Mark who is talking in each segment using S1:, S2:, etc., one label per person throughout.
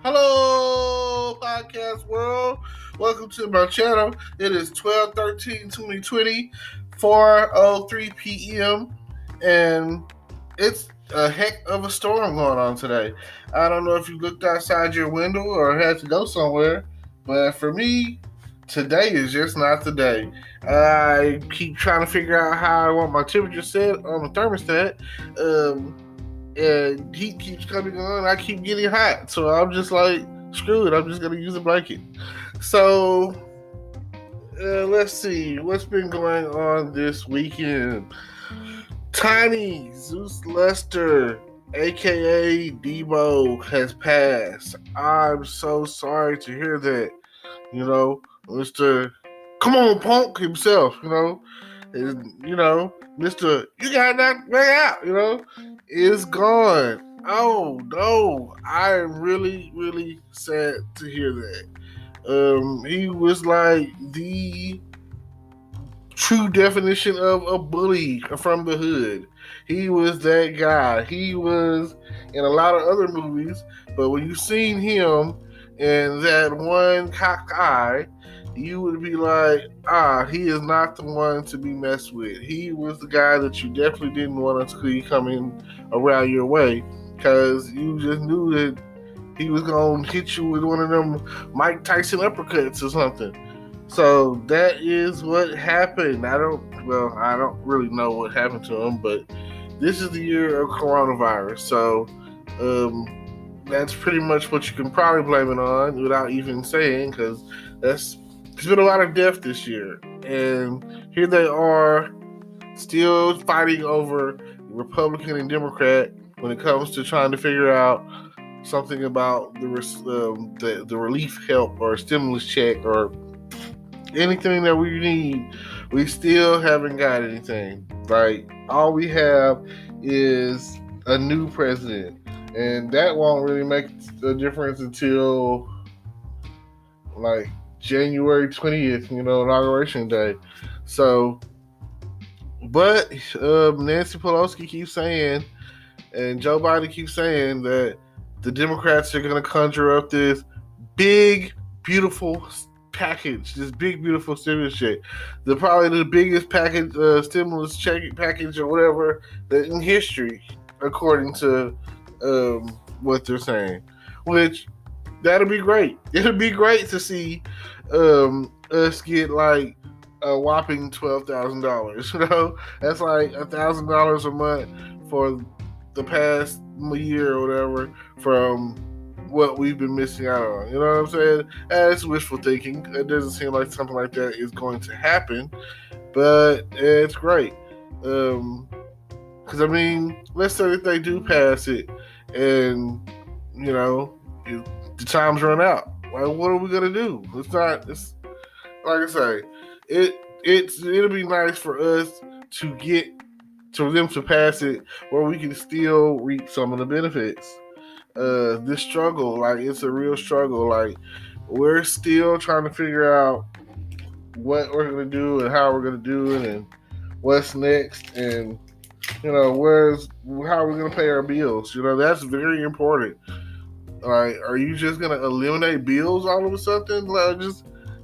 S1: Hello, podcast world. Welcome to my channel. It is 12/13/2020, 4:03 p.m. And it's a heck of a storm going on today. I don't know if you looked outside your window or had to go somewhere, but for me, today is just not the day. I keep trying to figure out how I want my temperature set on the thermostat. And heat keeps coming on. I keep getting hot, so I'm just like, screw it. I'm just gonna use a blanket. So let's see what's been going on this weekend. Tiny Zeus Lester, aka Debo, has passed. I'm so sorry to hear that. Mr. Come on, Punk himself. Mr. You got knocked back out. Is gone. Oh no, I am really, really sad to hear that. He was like the true definition of a bully from the hood. He was that guy. He was in a lot of other movies, but when you seen him in that one cocked eye, you would be like, he is not the one to be messed with. He was the guy that you definitely didn't want to see coming around your way, because you just knew that he was going to hit you with one of them Mike Tyson uppercuts or something. So that is what happened. I don't really know what happened to him, but this is the year of coronavirus. So that's pretty much what you can probably blame it on without even saying, because there's been a lot of death this year. And here they are still fighting over Republican and Democrat when it comes to trying to figure out something about the relief help or stimulus check or anything that we need. We still haven't got anything. Like, all we have is a new president, and that won't really make a difference until like January 20th, inauguration day. So, but Nancy Pelosi keeps saying, and Joe Biden keeps saying, that the Democrats are going to conjure up this big, beautiful package, this big, beautiful stimulus check. Probably the biggest package, stimulus check package or whatever in history, according to what they're saying. Which, that'll be great. It'll be great to see us get like a whopping $12,000. That's like $1,000 a month for the past year or whatever from what we've been missing out on. You know what I'm saying? That's wishful thinking. It doesn't seem like something like that is going to happen, but it's great. Because let's say that they do pass it, and the time's run out. Like, what are we gonna do? It's like I say, it'll be nice for us to them to pass it where we can still reap some of the benefits. This struggle, like, it's a real struggle. Like, we're still trying to figure out what we're gonna do and how we're gonna do it and what's next, and how are we gonna pay our bills. That's very important. Like, are you just gonna eliminate bills all of a sudden? What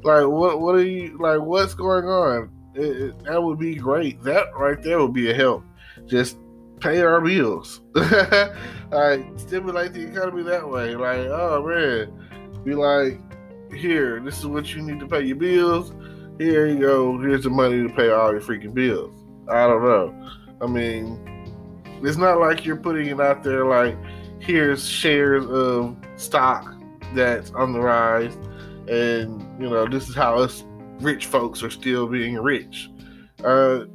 S1: are you, like, what's going on? That would be great. That right there would be a help. Just pay our bills. Like, stimulate the economy that way. Like, oh man, be like, here, this is what you need to pay your bills. Here you go. Here's the money to pay all your freaking bills. I don't know. It's not like you're putting it out there like, here's shares of stock that's on the rise, and this is how us rich folks are still being rich. It's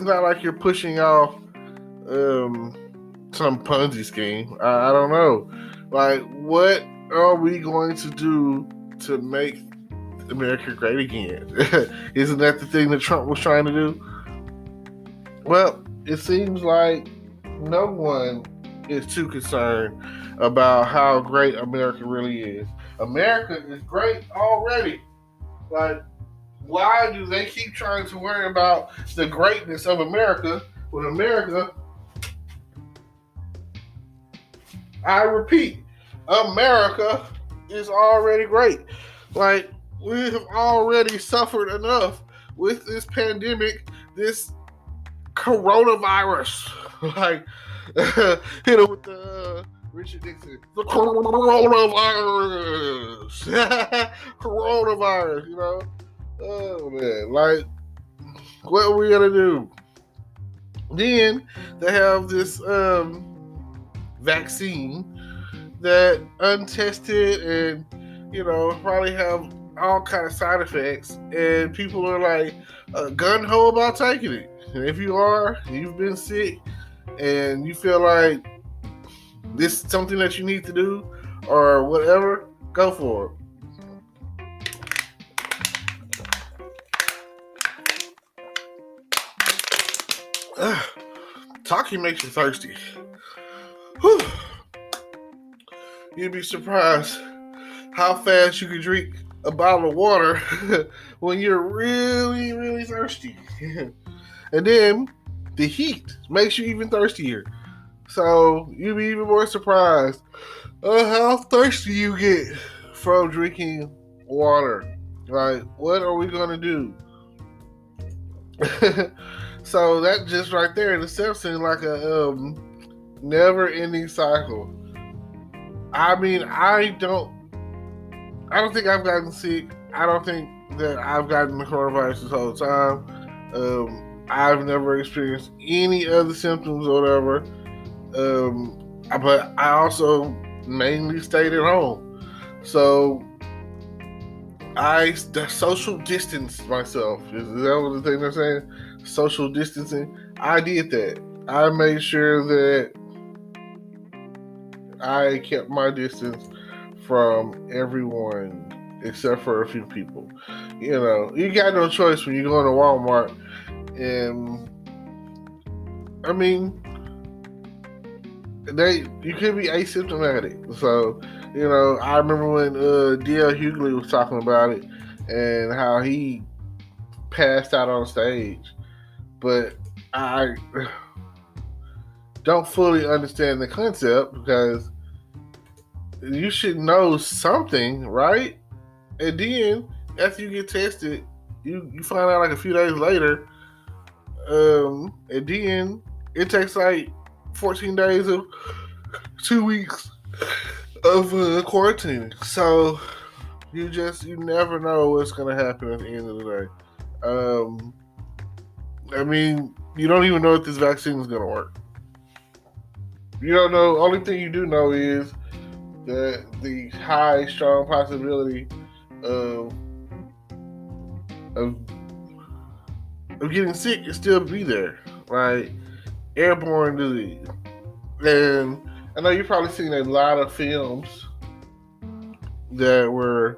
S1: not like you're pushing off some Ponzi scheme. I don't know. Like, what are we going to do to make America great again? Isn't that the thing that Trump was trying to do? Well, it seems like no one is too concerned about how great America really is. America is great already. Like, why do they keep trying to worry about the greatness of America when America I repeat, America is already great. Like, we have already suffered enough with this pandemic, this coronavirus. Like, hit it with the Richard Nixon. The coronavirus. Coronavirus, you know? Oh, man. Like, what are we going to do? Then they have this vaccine that untested and, you know, probably have all kind of side effects, and people are like gun-ho about taking it. And if you are, you've been sick and you feel like this is something that you need to do or whatever, go for it. Talking makes you thirsty. Whew. You'd be surprised how fast you can drink a bottle of water when you're really, really thirsty. And then the heat makes you even thirstier. So you'd be even more surprised how thirsty you get from drinking water. Like, what are we going to do? So that just right there in itself seems like a never-ending cycle. I mean, I don't think I've gotten sick. I don't think that I've gotten the coronavirus this whole time. I've never experienced any other symptoms or whatever. But I also mainly stayed at home. So I social distanced myself. Is that what the thing they're saying? Social distancing. I did that. I made sure that I kept my distance from everyone except for a few people. You know, you got no choice when you go into Walmart, and I mean, you could be asymptomatic. So, you know, I remember when D.L. Hughley was talking about it and how he passed out on stage, but I don't fully understand the concept because you should know something, right? And then after you get tested, you find out like a few days later, and then it takes like 14 days of 2 weeks of quarantine. So you never know what's gonna happen at the end of the day. I mean, you don't even know if this vaccine is gonna work. You don't know. Only thing you do know is that the high, strong possibility of getting sick is still be there, right? Airborne disease. And I know you've probably seen a lot of films that were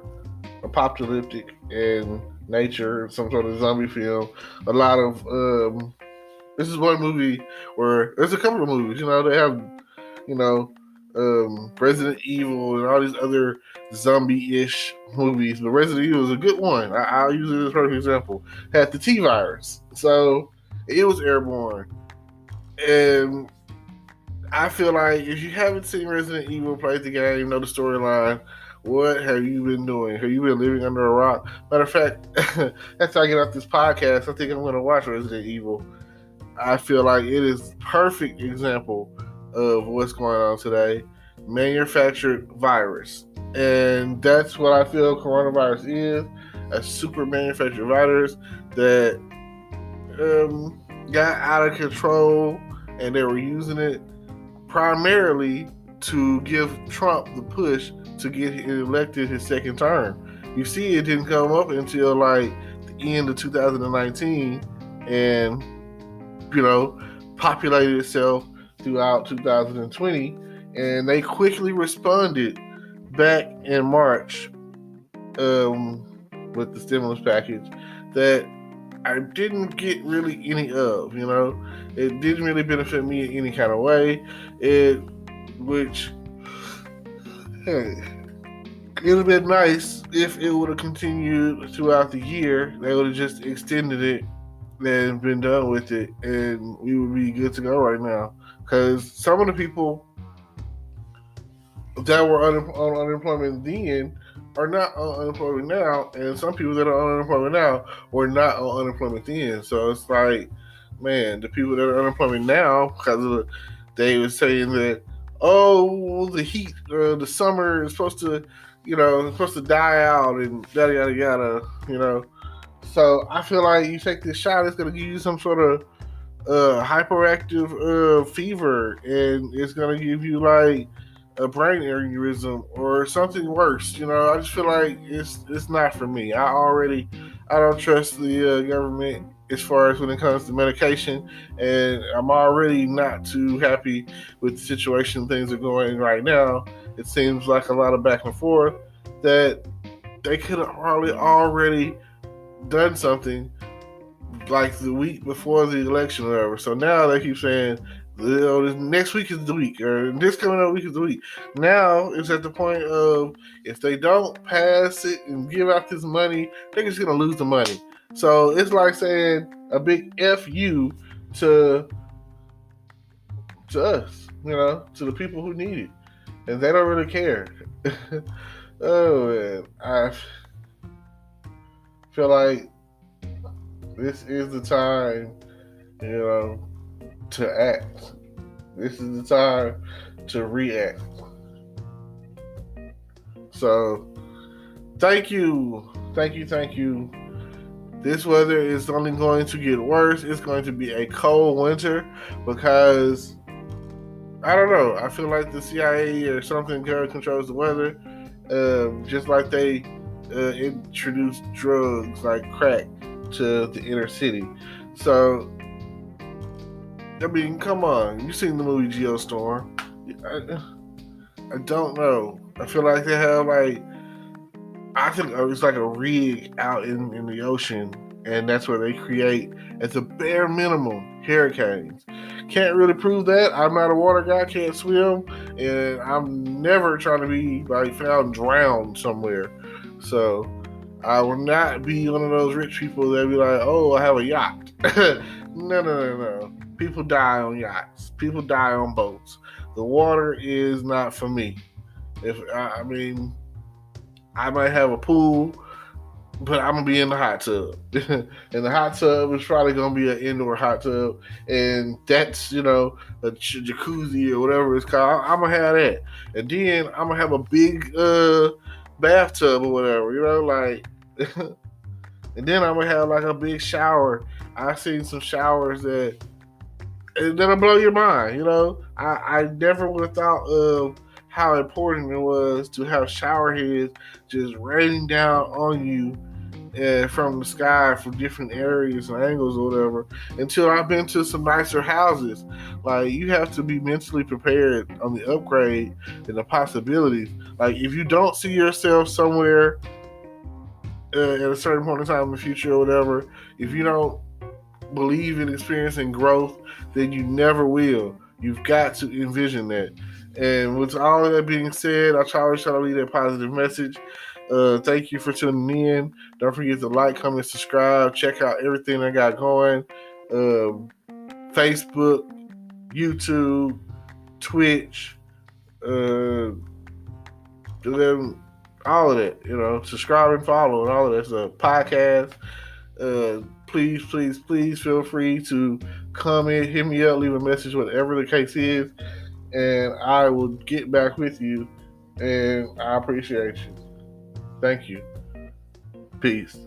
S1: apocalyptic in nature, some sort of zombie film. A lot of this is one movie where there's a couple of movies, you know, they have, you know, Resident Evil and all these other zombie-ish movies, but Resident Evil is a good one. I'll use it as a perfect example. Had the T virus, so it was airborne, and I feel like if you haven't seen Resident Evil, played the game, know the storyline, what have you been doing? Have you been living under a rock? Matter of fact, after I get off this podcast, I think I'm going to watch Resident Evil. I feel like it is perfect example of what's going on today. Manufactured virus. And that's what I feel coronavirus is. A super manufactured virus that got out of control, and they were using it primarily to give Trump the push to get elected his second term. You see, it didn't come up until like the end of 2019 and, you know, populated itself throughout 2020, and they quickly responded back in March with the stimulus package that I didn't get really any of, you know. It didn't really benefit me in any kind of way. It would have been nice if it would have continued throughout the year. They would have just extended it and been done with it, and we would be good to go right now. Because some of the people that were on unemployment then are not on unemployment now, and some people that are on unemployment now were not on unemployment then. So it's like, man, the people that are on unemployment now, because of they were saying that, oh, the heat, the summer is supposed to, it's supposed to die out and yada yada yada, So I feel like you take this shot, it's gonna give you some sort of hyperactive fever, and it's gonna give you like a brain aneurysm or something worse. I just feel like it's not for me. I don't trust the government as far as when it comes to medication, and I'm already not too happy with the situation things are going right now. It seems like a lot of back and forth that they could have probably already done something like the week before the election or whatever. So now they keep saying, this next week is the week, or this coming up week is the week. Now it's at the point of, if they don't pass it and give out this money, they're just going to lose the money. So it's like saying a big F you to us, to the people who need it. And they don't really care. Oh, man. I feel like this is the time, to act. This is the time to react. So, thank you. This weather is only going to get worse. It's going to be a cold winter because, I don't know, I feel like the CIA or something controls the weather. Just like they introduced drugs like crack to the inner city. So, I mean, come on. You've seen the movie Geostorm. I don't know. I feel like they have I think it's like a rig out in the ocean, and that's where they create, at the bare minimum, hurricanes. Can't really prove that. I'm not a water guy, can't swim, and I'm never trying to be found drowned somewhere. So I will not be one of those rich people that be like, oh, I have a yacht. No. People die on yachts. People die on boats. The water is not for me. I might have a pool, but I'm going to be in the hot tub. And the hot tub is probably going to be an indoor hot tub. And that's, a jacuzzi or whatever it's called. I'm going to have that. And then I'm going to have a big bathtub or whatever, and then I'm going to have a big shower. I've seen some showers that'll blow your mind, I never would have thought of how important it was to have shower heads just raining down on you from the sky from different areas and angles or whatever, until I've been to some nicer houses. You have to be mentally prepared on the upgrade and the possibilities. If you don't see yourself somewhere at a certain point in time in the future or whatever, if you don't believe in experiencing growth, then you never will. You've got to envision that. And with all of that being said, I try to leave that positive message. Thank you for tuning in. Don't forget to like, comment, subscribe. Check out everything I got going. Facebook, YouTube, Twitch, all of that. Subscribe and follow and all of that stuff. Podcast. Please feel free to comment, hit me up, leave a message, whatever the case is, and I will get back with you, and I appreciate you. Thank you. Peace.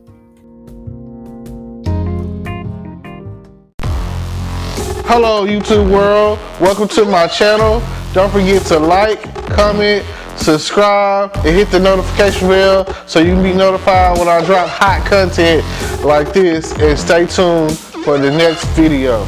S1: Hello, YouTube world. Welcome to my channel. Don't forget to like, comment, subscribe, and hit the notification bell so you can be notified when I drop hot content like this, and stay tuned for the next video.